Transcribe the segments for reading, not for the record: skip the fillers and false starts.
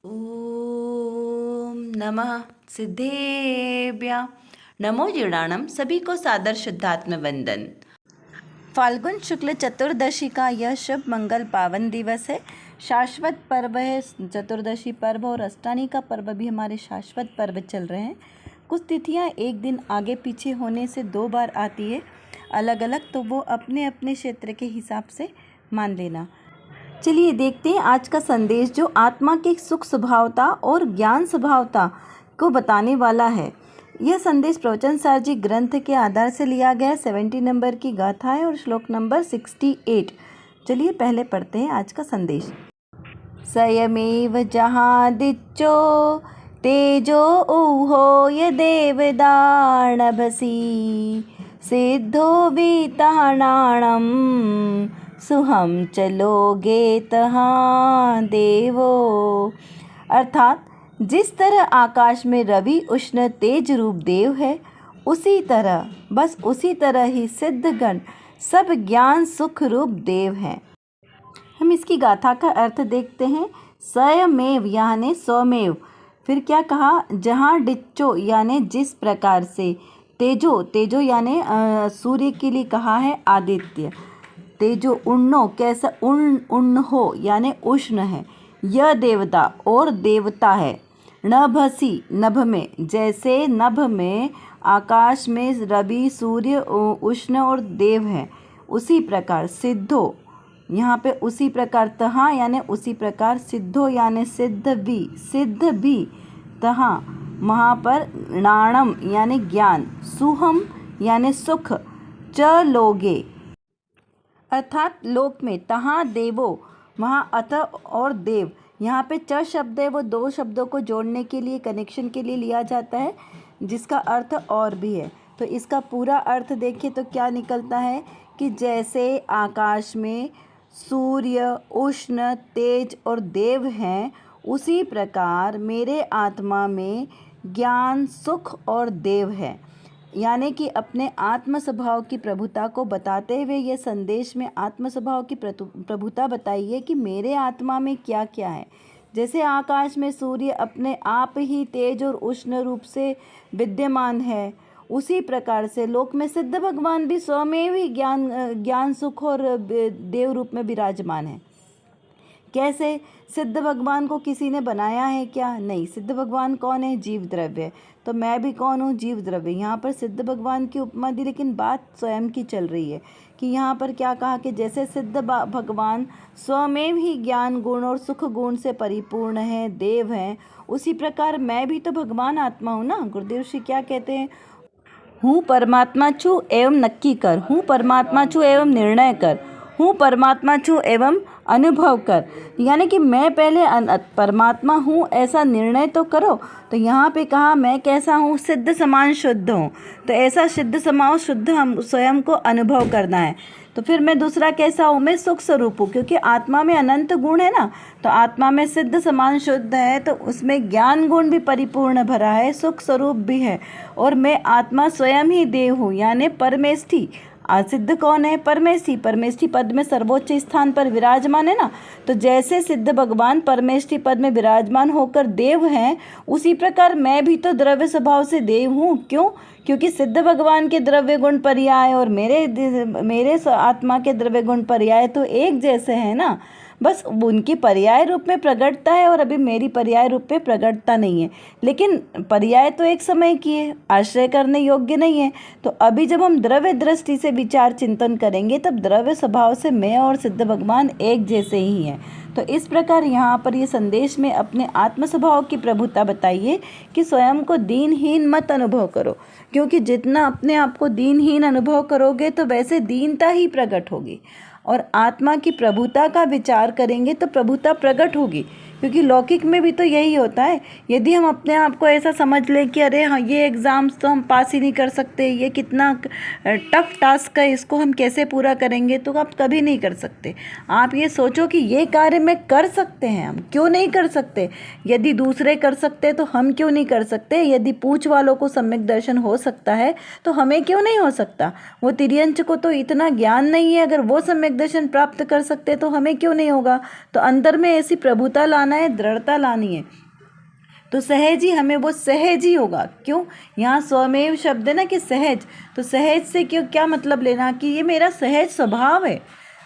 ओम नमः सिद्धेभ्य नमो जीर्णाणम। सभी को सादर शुद्धात्म वंदन। फाल्गुन शुक्ल चतुर्दशी का यह शुभ मंगल पावन दिवस है। शाश्वत पर्व है चतुर्दशी पर्व, और अष्टानी का पर्व भी हमारे शाश्वत पर्व चल रहे हैं। कुछ तिथियां एक दिन आगे पीछे होने से 2 बार आती है अलग अलग, तो वो अपने अपने क्षेत्र के हिसाब से मान लेना। चलिए देखते हैं आज का संदेश, जो आत्मा के सुख स्वभावता और ज्ञान स्वभावता को बताने वाला है। यह संदेश प्रवचन सार जी ग्रंथ के आधार से लिया गया है। 70 नंबर की गाथा है और श्लोक नंबर 68। चलिए पहले पढ़ते हैं आज का संदेश। स्वयमेव जहादिच्चो तेजो ऊहो ये देवदानभसी सिद्धो विताणाणम सुहम चलोगे तहाँ देवो। अर्थात जिस तरह आकाश में रवि उष्ण तेज रूप देव है, उसी तरह बस उसी तरह ही सिद्धगण सब ज्ञान सुख रूप देव हैं। हम इसकी गाथा का अर्थ देखते हैं। स्वयमेव यानी स्वमेव, फिर क्या कहा, जहाँ डिच्चो यानी जिस प्रकार से, तेजो तेजो यानी सूर्य के लिए कहा है आदित्य, तेजो उन्नो कैसा उन्न हो यानी उष्ण है, यह देवता और देवता है, नभसी नभ में जैसे नभ में आकाश में रवि सूर्य उष्ण और देव है, उसी प्रकार सिद्धो यहाँ पे उसी प्रकार तहाँ यानी उसी प्रकार, सिद्धो यानी सिद्ध भी तहाँ वहाँ पर, नाणम यानी ज्ञान, सुहम यानी सुख, च लोगे अर्थात लोक में, तहाँ देवो वहाँ अथ और देव, यहाँ पे च शब्द है, वो 2 शब्दों को जोड़ने के लिए, कनेक्शन के लिए लिया जाता है, जिसका अर्थ और भी है। तो इसका पूरा अर्थ देखिए तो क्या निकलता है कि जैसे आकाश में सूर्य उष्ण तेज और देव हैं, उसी प्रकार मेरे आत्मा में ज्ञान सुख और देव है। यानी कि अपने आत्म स्वभाव की प्रभुता को बताते हुए ये संदेश में आत्म स्वभाव की प्रभुता बताई है कि मेरे आत्मा में क्या क्या है। जैसे आकाश में सूर्य अपने आप ही तेज और उष्ण रूप से विद्यमान है, उसी प्रकार से लोक में सिद्ध भगवान भी स्वमेव ही ज्ञान सुख और देव रूप में विराजमान है। कैसे? सिद्ध भगवान को किसी ने बनाया है क्या? नहीं। सिद्ध भगवान कौन है? जीव द्रव्य। तो मैं भी कौन हूँ? जीव द्रव्य। यहाँ पर सिद्ध भगवान की उपमा दी, लेकिन बात स्वयं की चल रही है कि यहाँ पर क्या कहा कि जैसे सिद्ध भगवान स्वमेव ही ज्ञान गुण और सुख गुण से परिपूर्ण है, देव हैं, उसी प्रकार मैं भी तो भगवान आत्मा हूँ ना। गुरुदेव श्री क्या कहते हैं? हूँ परमात्मा छू एवं नक्की कर, हूँ परमात्मा छू एवं निर्णय कर, हूँ परमात्मा छू एवं अनुभव कर। यानी कि मैं पहले परमात्मा हूँ ऐसा निर्णय तो करो। तो यहाँ पे कहा मैं कैसा हूँ? सिद्ध समान शुद्ध हूँ। तो ऐसा सिद्ध समान शुद्ध हम स्वयं को अनुभव करना है। तो फिर मैं दूसरा कैसा हूँ? मैं सुख स्वरूप हूँ, क्योंकि आत्मा में अनंत गुण है ना। तो आत्मा में सिद्ध समान शुद्ध है, तो उसमें ज्ञान गुण भी परिपूर्ण भरा है, सुख स्वरूप भी है। और मैं आत्मा स्वयं ही देव हूँ, यानी परमेष्ठी। सिद्ध कौन है? परमेष्ठी। परमेष्ठी पद में सर्वोच्च स्थान पर विराजमान है ना। तो जैसे सिद्ध भगवान परमेष्ठी पद में विराजमान होकर देव हैं, उसी प्रकार मैं भी तो द्रव्य स्वभाव से देव हूँ। क्यों? क्योंकि सिद्ध भगवान के द्रव्य गुण पर्याय और मेरे आत्मा के द्रव्य गुण पर्याय तो एक जैसे हैं ना। बस उनकी पर्याय रूप में प्रकटता है और अभी मेरी पर्याय रूप में प्रकटता नहीं है। लेकिन पर्याय तो एक समय की है, आश्रय करने योग्य नहीं है। तो अभी जब हम द्रव्य दृष्टि से विचार चिंतन करेंगे, तब द्रव्य स्वभाव से मैं और सिद्ध भगवान एक जैसे ही हैं। तो इस प्रकार यहाँ पर ये संदेश में अपने आत्म स्वभाव की प्रभुता बताइए कि स्वयं को दीनहीन मत अनुभव करो, क्योंकि जितना अपने आप को दीनहीन अनुभव करोगे तो वैसे दीनता ही प्रकट होगी। और आत्मा की प्रभुता का विचार करेंगे तो प्रभुता प्रकट होगी, क्योंकि लौकिक में भी तो यही होता है। यदि हम अपने आप को ऐसा समझ लें कि अरे हाँ, ये एग्ज़ाम्स तो हम पास ही नहीं कर सकते, ये कितना टफ टास्क है, इसको हम कैसे पूरा करेंगे, तो आप कभी नहीं कर सकते। आप ये सोचो कि ये कार्य में कर सकते हैं, हम क्यों नहीं कर सकते? यदि दूसरे कर सकते तो हम क्यों नहीं कर सकते? यदि पूछ वालों को सम्यक दर्शन हो सकता है तो हमें क्यों नहीं हो सकता? वो तिर्यंच को तो इतना ज्ञान नहीं है, अगर वो सम्यक दर्शन प्राप्त कर सकते तो हमें क्यों नहीं होगा? तो अंदर में ऐसी प्रभुता लाना लाना है, दृढ़ता लानी है, तो सहज ही हमें वो सहज ही होगा। क्यों? यहाँ स्वमेव शब्द है ना कि सहज, तो सहज से क्यों, क्या मतलब लेना कि ये मेरा सहज स्वभाव है।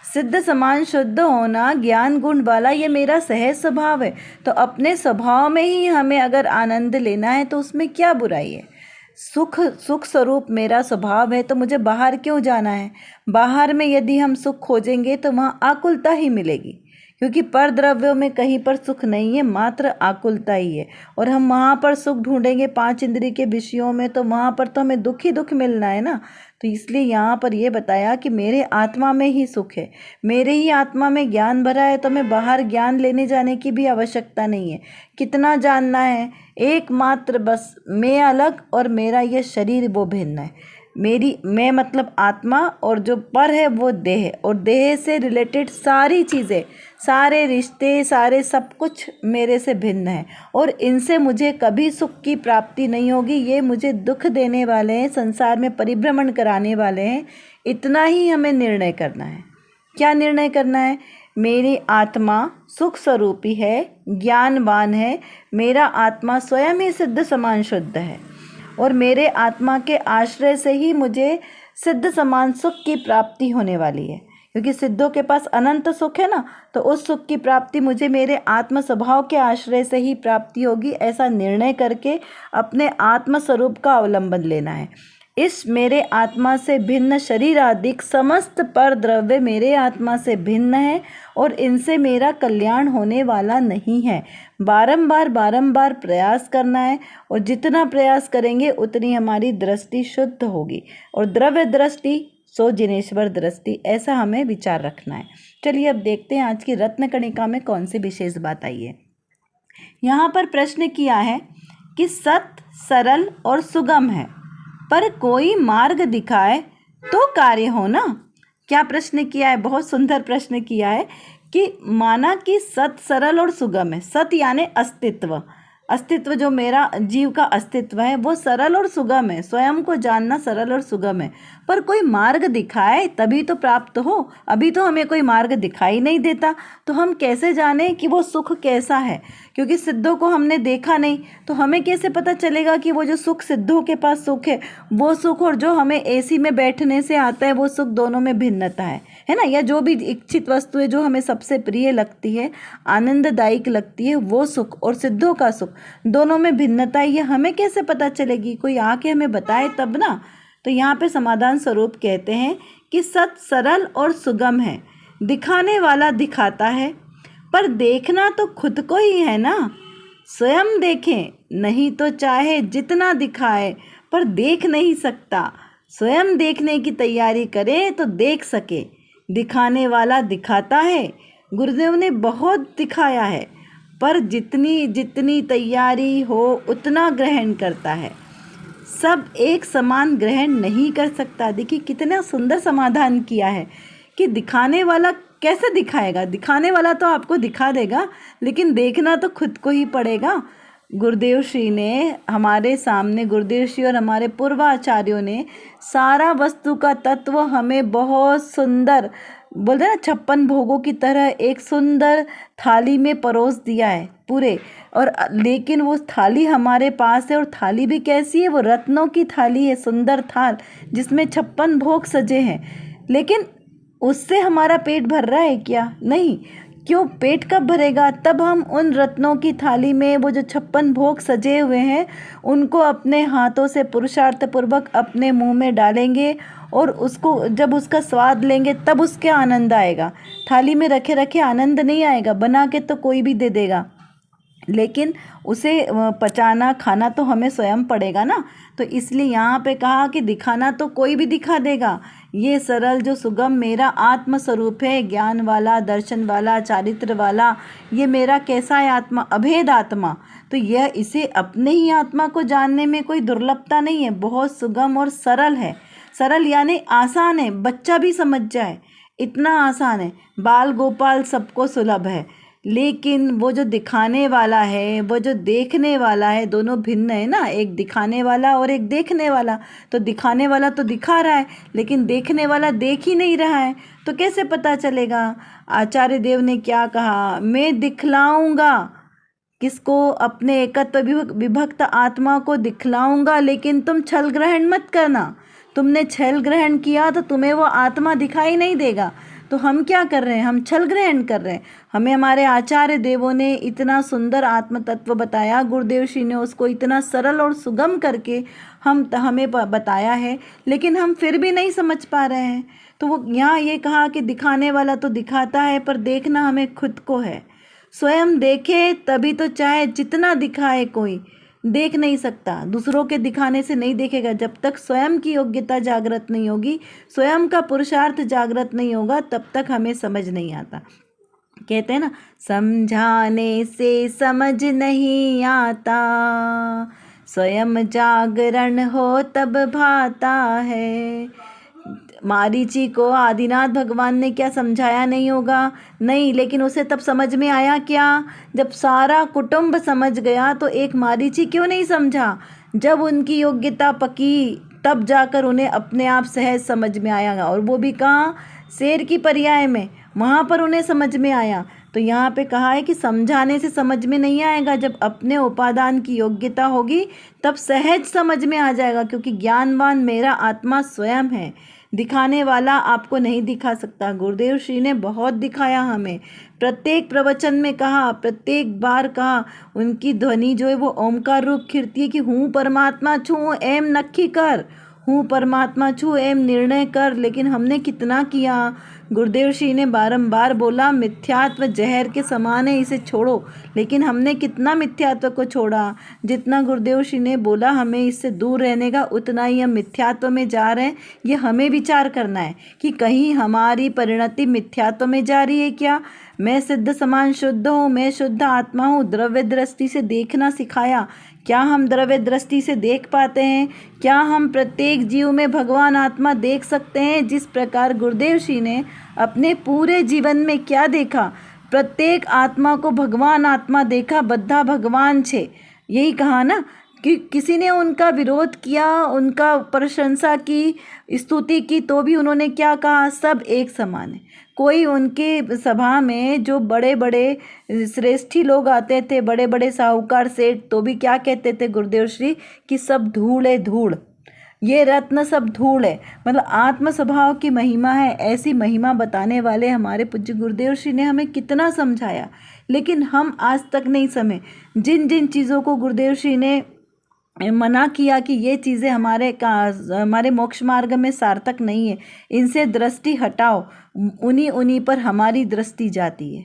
सिद्ध समान शुद्ध होना, ज्ञान गुण वाला, ये मेरा सहज स्वभाव है। तो अपने स्वभाव में ही हमें अगर आनंद लेना है तो उसमें क्या बुराई है। सुख स्वरूप मेरा स्वभाव है, तो मुझे बाहर क्यों जाना है। बाहर में यदि हम सुख खोजेंगे तो वहाँ आकुलता ही मिलेगी, क्योंकि पर द्रव्यों में कहीं पर सुख नहीं है, मात्र आकुलता ही है। और हम वहाँ पर सुख ढूंढेंगे 5 इंद्रिय के विषयों में, तो वहाँ पर तो हमें दुख ही दुख मिलना है ना। तो इसलिए यहाँ पर ये बताया कि मेरे आत्मा में ही सुख है, मेरे ही आत्मा में ज्ञान भरा है, तो मैं बाहर ज्ञान लेने जाने की भी आवश्यकता नहीं है। कितना जानना है, एकमात्र बस मैं अलग और मेरा ये शरीर वो भिन्न है। मैं मतलब आत्मा, और जो पर है वो देह है, और देह से रिलेटेड सारी चीज़ें, सारे रिश्ते, सारे सब कुछ मेरे से भिन्न है, और इनसे मुझे कभी सुख की प्राप्ति नहीं होगी। ये मुझे दुख देने वाले हैं, संसार में परिभ्रमण कराने वाले हैं। इतना ही हमें निर्णय करना है। क्या निर्णय करना है? मेरी आत्मा सुख स्वरूपी है, ज्ञानवान है, मेरा आत्मा स्वयं ही सिद्ध समान शुद्ध है, और मेरे आत्मा के आश्रय से ही मुझे सिद्ध समान सुख की प्राप्ति होने वाली है। क्योंकि सिद्धों के पास अनंत सुख है ना, तो उस सुख की प्राप्ति मुझे मेरे आत्म स्वभाव के आश्रय से ही प्राप्ति होगी। ऐसा निर्णय करके अपने आत्म स्वरूप का अवलंबन लेना है। इस मेरे आत्मा से भिन्न शरीर आदि समस्त पर द्रव्य मेरे आत्मा से भिन्न है, और इनसे मेरा कल्याण होने वाला नहीं है। बारंबार प्रयास करना है, और जितना प्रयास करेंगे उतनी हमारी दृष्टि शुद्ध होगी। और द्रव्य दृष्टि सो जिनेश्वर दृष्टि, ऐसा हमें विचार रखना है। चलिए अब देखते हैं आज की रत्न कणिका में कौन सी विशेष बात आई है। यहाँ पर प्रश्न किया है कि सत सरल और सुगम है, पर कोई मार्ग दिखाए तो कार्य हो ना। क्या प्रश्न किया है? बहुत सुंदर प्रश्न किया है कि माना कि सत सरल और सुगम है। सत यानी अस्तित्व, अस्तित्व जो मेरा जीव का अस्तित्व है वो सरल और सुगम है। स्वयं को जानना सरल और सुगम है, पर कोई मार्ग दिखाए तभी तो प्राप्त हो। अभी तो हमें कोई मार्ग दिखाई नहीं देता, तो हम कैसे जाने कि वो सुख कैसा है? क्योंकि सिद्धों को हमने देखा नहीं, तो हमें कैसे पता चलेगा कि वो जो सुख सिद्धों के पास सुख है वो सुख, और जो हमें एसी में बैठने से आता है वो सुख, दोनों में भिन्नता है ना। या जो भी इच्छित वस्तु है जो हमें सबसे प्रिय लगती है, आनंददायक लगती है, वो सुख और सिद्धों का सुख, दोनों में भिन्नता है। ये हमें कैसे पता चलेगी? कोई आके हमें बताए तब ना। तो यहाँ पे समाधान स्वरूप कहते हैं कि सत सरल और सुगम है, दिखाने वाला दिखाता है, पर देखना तो खुद को ही है ना। स्वयं देखें नहीं तो चाहे जितना दिखाए, पर देख नहीं सकता। स्वयं देखने की तैयारी करे तो देख सके। दिखाने वाला दिखाता है, गुरुदेव ने बहुत दिखाया है, पर जितनी जितनी तैयारी हो उतना ग्रहण करता है। सब एक समान ग्रहण नहीं कर सकता। देखिए कितना सुंदर समाधान किया है कि दिखाने वाला कैसे दिखाएगा। दिखाने वाला तो आपको दिखा देगा, लेकिन देखना तो खुद को ही पड़ेगा। गुरुदेव श्री ने हमारे सामने, गुरुदेव श्री और हमारे पूर्वाचार्यों ने सारा वस्तु का तत्व हमें बहुत सुंदर, बोलते हैं ना 56 भोगों की तरह एक सुंदर थाली में परोस दिया है पूरे। और लेकिन वो थाली हमारे पास है, और थाली भी कैसी है? वो रत्नों की थाली है, सुंदर थाल जिसमें 56 भोग सजे हैं। लेकिन उससे हमारा पेट भर रहा है क्या? नहीं। क्यों? पेट कब भरेगा? तब हम उन रत्नों की थाली में वो जो 56 भोग सजे हुए हैं उनको अपने हाथों से पुरुषार्थ पूर्वक अपने मुंह में डालेंगे, और उसको जब उसका स्वाद लेंगे तब उसके आनंद आएगा। थाली में रखे रखे आनंद नहीं आएगा। बना के तो कोई भी दे देगा, लेकिन उसे पचाना, खाना तो हमें स्वयं पड़ेगा ना। तो इसलिए यहाँ पे कहा कि दिखाना तो कोई भी दिखा देगा। ये सरल जो सुगम मेरा आत्म स्वरूप है, ज्ञान वाला, दर्शन वाला, चारित्र वाला, ये मेरा कैसा है आत्मा? अभेद आत्मा। तो यह इसे अपने ही आत्मा को जानने में कोई दुर्लभता नहीं है, बहुत सुगम और सरल है। सरल यानी आसान है, बच्चा भी समझ जाए, इतना आसान है। बाल गोपाल सबको सुलभ है, लेकिन वो जो दिखाने वाला है, वो जो देखने वाला है, दोनों भिन्न है ना, एक दिखाने वाला और एक देखने वाला। तो दिखाने वाला तो दिखा रहा है, लेकिन देखने वाला देख ही नहीं रहा है, तो कैसे पता चलेगा? आचार्य देव ने क्या कहा, मैं दिखलाऊंगा किसको? अपने एकत्व विभक्त आत्मा को दिखलाऊंगा, लेकिन तुम छल ग्रहण मत करना। तुमने छल ग्रहण किया तो तुम्हें वो आत्मा दिखाई नहीं देगा। तो हम क्या कर रहे हैं? हम छल ग्रहण कर रहे हैं। हमें हमारे आचार्य देवों ने इतना सुंदर आत्म तत्व बताया, गुरुदेव श्री ने उसको इतना सरल और सुगम करके हमें बताया है, लेकिन हम फिर भी नहीं समझ पा रहे हैं। तो वो यहाँ ये कहा कि दिखाने वाला तो दिखाता है, पर देखना हमें खुद को है। स्वयं देखे तभी तो, चाहे जितना दिखाए कोई, देख नहीं सकता। दूसरों के दिखाने से नहीं देखेगा। जब तक स्वयं की योग्यता जागृत नहीं होगी, स्वयं का पुरुषार्थ जागृत नहीं होगा, तब तक हमें समझ नहीं आता। कहते हैं ना, समझाने से समझ नहीं आता, स्वयं जागरण हो तब भाता है। मारीची को आदिनाथ भगवान ने क्या समझाया नहीं होगा? नहीं, लेकिन उसे तब समझ में आया क्या? जब सारा कुटुंब समझ गया तो एक मारीची क्यों नहीं समझा? जब उनकी योग्यता पकी तब जाकर उन्हें अपने आप सहज समझ में आया, और वो भी कहाँ? शेर की पर्याय में, वहाँ पर उन्हें समझ में आया। तो यहाँ पे कहा है कि समझाने से समझ में नहीं आएगा, जब अपने उपादान की योग्यता होगी तब सहज समझ में आ जाएगा, क्योंकि ज्ञानवान मेरा आत्मा स्वयं है। दिखाने वाला आपको नहीं दिखा सकता। गुरुदेव श्री ने बहुत दिखाया हमें, प्रत्येक प्रवचन में कहा, प्रत्येक बार कहा। उनकी ध्वनि जो है वो ओमकार रूप खिरती है कि हूँ परमात्मा छू एम नक्की कर, हूँ परमात्मा छू एम निर्णय कर। लेकिन हमने कितना किया? गुरुदेव श्री ने बारंबार बोला मिथ्यात्व जहर के समान है, इसे छोड़ो। लेकिन हमने कितना मिथ्यात्व को छोड़ा? जितना गुरुदेव श्री ने बोला हमें इससे दूर रहने का, उतना ही हम मिथ्यात्व में जा रहे हैं। ये हमें विचार करना है कि कहीं हमारी परिणति मिथ्यात्व में जा रही है क्या? मैं सिद्ध समान शुद्ध हूँ, मैं शुद्ध आत्मा हूँ। द्रव्य दृष्टि से देखना सिखाया, क्या हम द्रव्य दृष्टि से देख पाते हैं? क्या हम प्रत्येक जीव में भगवान आत्मा देख सकते हैं? जिस प्रकार गुरुदेव श्री ने अपने पूरे जीवन में क्या देखा? प्रत्येक आत्मा को भगवान आत्मा देखा, बद्धा भगवान छे। यही कहा ना कि किसी ने उनका विरोध किया, उनका प्रशंसा की, स्तुति की, तो भी उन्होंने क्या कहा? सब एक समान है। कोई उनके सभा में जो बड़े बड़े श्रेष्ठी लोग आते थे, बड़े बड़े साहूकार सेठ, तो भी क्या कहते थे गुरुदेव श्री कि सब धूल है, धूल, ये रत्न सब धूल है। मतलब आत्म स्वभाव की महिमा है। ऐसी महिमा बताने वाले हमारे पूज्य गुरुदेव श्री ने हमें कितना समझाया, लेकिन हम आज तक नहीं समझे। जिन जिन चीज़ों को गुरुदेव श्री ने मना किया कि ये चीज़ें हमारे मोक्ष मार्ग में सार्थक नहीं है, इनसे दृष्टि हटाओ, उन्हीं पर हमारी दृष्टि जाती है,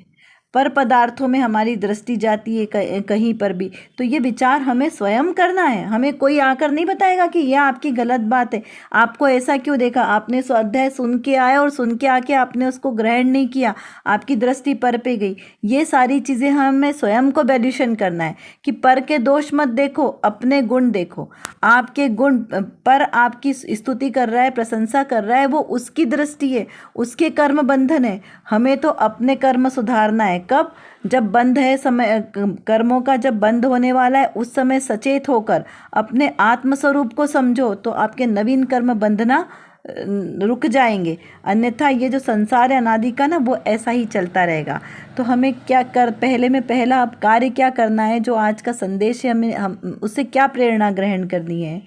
पर पदार्थों में हमारी दृष्टि जाती है कहीं पर भी। तो ये विचार हमें स्वयं करना है। हमें कोई आकर नहीं बताएगा कि यह आपकी गलत बात है, आपको ऐसा क्यों देखा। आपने स्वाध्याय सुन के आए और सुन के आके आपने उसको ग्रहण नहीं किया, आपकी दृष्टि पर पे गई। ये सारी चीज़ें हमें स्वयं को वैल्यूएशन करना है कि पर के दोष मत देखो, अपने गुण देखो। आपके गुण पर आपकी स्तुति कर रहा है, प्रशंसा कर रहा है, वो उसकी दृष्टि है, उसके कर्म बंधन है। हमें तो अपने कर्म सुधारना है। कब? जब बंध है समय, कर्मों का जब बंध होने वाला है, उस समय सचेत होकर अपने आत्मस्वरूप को समझो, तो आपके नवीन कर्म बंधना रुक जाएंगे। अन्यथा ये जो संसार है अनादि का ना, वो ऐसा ही चलता रहेगा। तो हमें क्या पहला अब कार्य क्या करना है? जो आज का संदेश है, हम उससे क्या प्रेरणा ग्रहण करनी है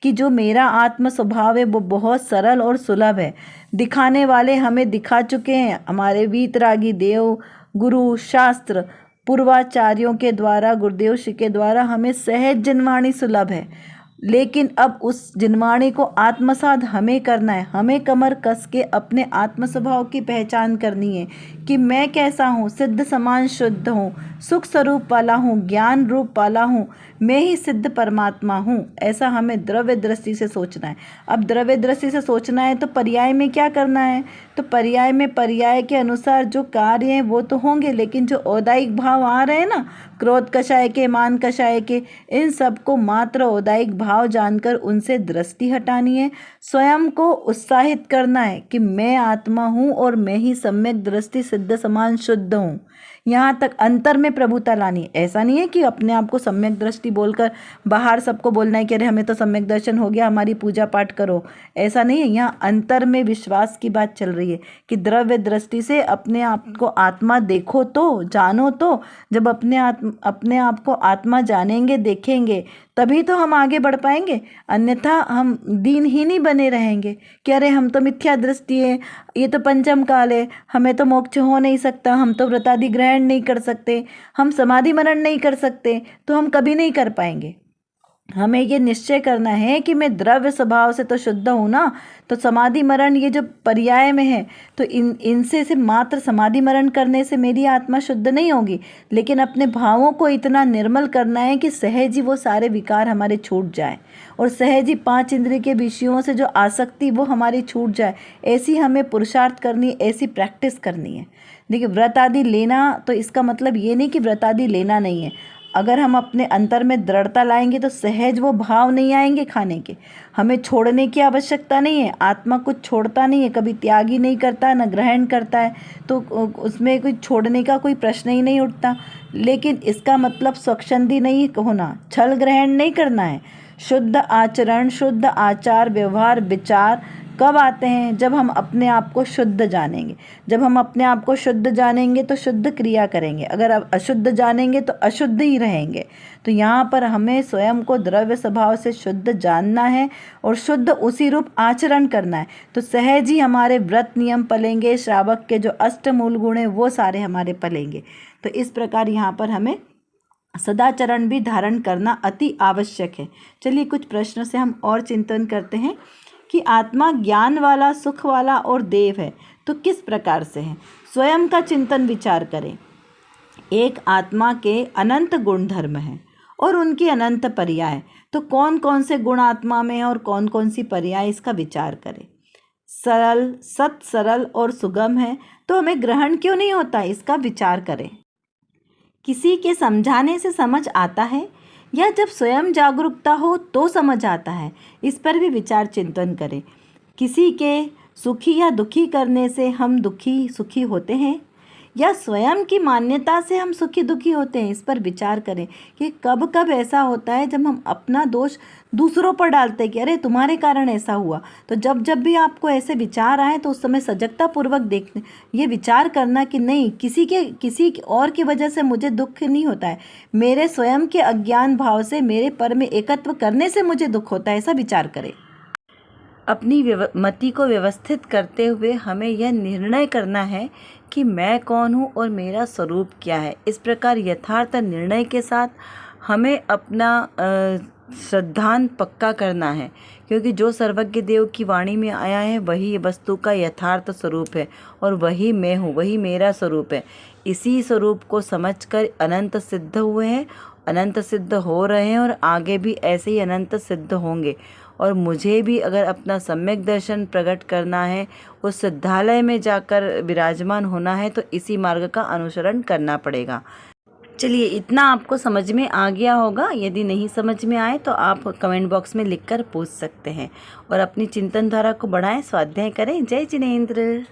कि जो मेरा आत्म स्वभाव है वो बहुत सरल और सुलभ है। दिखाने वाले हमें दिखा चुके हैं, हमारे वीतरागी देव, गुरु, शास्त्र, पूर्वाचार्यों के द्वारा, गुरुदेव श्री के द्वारा हमें सहज जिनवाणी सुलभ है। लेकिन अब उस जिनवाणी को आत्मसात हमें करना है। हमें कमर कस के अपने आत्म स्वभाव की पहचान करनी है कि मैं कैसा हूँ, सिद्ध समान शुद्ध हूँ, सुख स्वरूप वाला हूँ, ज्ञान रूप वाला हूँ, मैं ही सिद्ध परमात्मा हूँ। ऐसा हमें द्रव्य दृष्टि से सोचना है। अब द्रव्य दृष्टि से सोचना है तो पर्याय में क्या करना है? तो पर्याय में पर्याय के अनुसार जो कार्य हैं वो तो होंगे, लेकिन जो औदायिक भाव आ रहे हैं ना, क्रोध कषाय के, मान कषाय के, इन सबको मात्र औदायिक भाव जानकर उनसे दृष्टि हटानी है। स्वयं को उत्साहित करना है कि मैं आत्मा हूँ और मैं ही सम्यक दृष्टि सिद्ध समान शुद्ध हूँ। यहाँ तक अंतर में प्रभुता लानी। ऐसा नहीं है कि अपने आप को सम्यक दृष्टि बोलकर बाहर सबको बोलना है कि अरे हमें तो सम्यक दर्शन हो गया, हमारी पूजा पाठ करो। ऐसा नहीं है, यहाँ अंतर में विश्वास की बात चल रही है कि द्रव्य दृष्टि से अपने आप को आत्मा देखो तो, जानो तो। जब अपने आप को आत्मा जानेंगे, देखेंगे, तभी तो हम आगे बढ़ पाएंगे, अन्यथा हम दीनहीन ही बने रहेंगे कि अरे हम तो मिथ्या दृष्टि है, ये तो पंचम काल है, हमें तो मोक्ष हो नहीं सकता, हम तो व्रतादि ग्रहण नहीं कर सकते, हम समाधि मरण नहीं कर सकते, तो हम कभी नहीं कर पाएंगे। हमें ये निश्चय करना है कि मैं द्रव्य स्वभाव से तो शुद्ध हूँ ना, तो समाधि मरण ये जो पर्याय में है, तो इनसे से मात्र समाधि मरण करने से मेरी आत्मा शुद्ध नहीं होगी, लेकिन अपने भावों को इतना निर्मल करना है कि सहज ही वो सारे विकार हमारे छूट जाए और सहज ही 5 इंद्रिय के विषयों से जो आसक्ति वो हमारी छूट जाए। ऐसी हमें पुरुषार्थ करनी, ऐसी प्रैक्टिस करनी है। देखिए, व्रत आदि लेना, तो इसका मतलब ये नहीं कि व्रत आदि लेना नहीं है। अगर हम अपने अंतर में दृढ़ता लाएंगे तो सहज वो भाव नहीं आएंगे खाने के। हमें छोड़ने की आवश्यकता नहीं है, आत्मा कुछ छोड़ता नहीं है, कभी त्याग ही नहीं करता, न ग्रहण करता है, तो उसमें कोई छोड़ने का कोई प्रश्न ही नहीं उठता। लेकिन इसका मतलब स्वच्छंदी नहीं होना, छल ग्रहण नहीं करना है। शुद्ध आचरण, शुद्ध आचार व्यवहार विचार कब आते हैं? जब हम अपने आप को शुद्ध जानेंगे। जब हम अपने आप को शुद्ध जानेंगे तो शुद्ध क्रिया करेंगे, अगर आप अशुद्ध जानेंगे तो अशुद्ध ही रहेंगे। तो यहाँ पर हमें स्वयं को द्रव्य स्वभाव से शुद्ध जानना है और शुद्ध उसी रूप आचरण करना है, तो सहज ही हमारे व्रत नियम पलेंगे, श्रावक के जो अष्टमूल गुण हैं वो सारे हमारे पलेंगे। तो इस प्रकार यहाँ पर हमें सदाचरण भी धारण करना अति आवश्यक है। चलिए कुछ प्रश्नों से हम और चिंतन करते हैं कि आत्मा ज्ञान वाला, सुख वाला और देव है, तो किस प्रकार से है? स्वयं का चिंतन विचार करें। एक आत्मा के अनंत गुण धर्म हैं और उनकी अनंत पर्याय, तो कौन कौन से गुण आत्मा में है और कौन कौन सी पर्याय, इसका विचार करें। सरल, सत सरल और सुगम है, तो हमें ग्रहण क्यों नहीं होता, इसका विचार करें। किसी के समझाने से समझ आता है या जब स्वयं जागरूकता हो तो समझ आता है, इस पर भी विचार चिंतन करें। किसी के सुखी या दुखी करने से हम दुखी सुखी होते हैं या स्वयं की मान्यता से हम सुखी दुखी होते हैं, इस पर विचार करें कि कब कब ऐसा होता है जब हम अपना दोष दूसरों पर डालते हैं कि अरे तुम्हारे कारण ऐसा हुआ। तो जब जब भी आपको ऐसे विचार आए तो उस समय सजगता पूर्वक देखने, ये विचार करना कि नहीं, किसी और की वजह से मुझे दुख नहीं होता है, मेरे स्वयं के अज्ञान भाव से, मेरे पर में एकत्व करने से मुझे दुख होता है, ऐसा विचार करें। अपनी मति को व्यवस्थित करते हुए हमें यह निर्णय करना है कि मैं कौन हूँ और मेरा स्वरूप क्या है। इस प्रकार यथार्थ निर्णय के साथ हमें अपना श्रद्धान पक्का करना है, क्योंकि जो सर्वज्ञ देव की वाणी में आया है वही वस्तु का यथार्थ स्वरूप है और वही मैं हूँ, वही मेरा स्वरूप है। इसी स्वरूप को समझकर अनंत सिद्ध हुए हैं, अनंत सिद्ध हो रहे हैं और आगे भी ऐसे ही अनंत सिद्ध होंगे। और मुझे भी अगर अपना सम्यक दर्शन प्रकट करना है, उस सिद्धालय में जाकर विराजमान होना है, तो इसी मार्ग का अनुसरण करना पड़ेगा। चलिए, इतना आपको समझ में आ गया होगा। यदि नहीं समझ में आए तो आप कमेंट बॉक्स में लिखकर पूछ सकते हैं और अपनी चिंतन धारा को बढ़ाएं, स्वाध्याय करें। जय जिनेंद्र।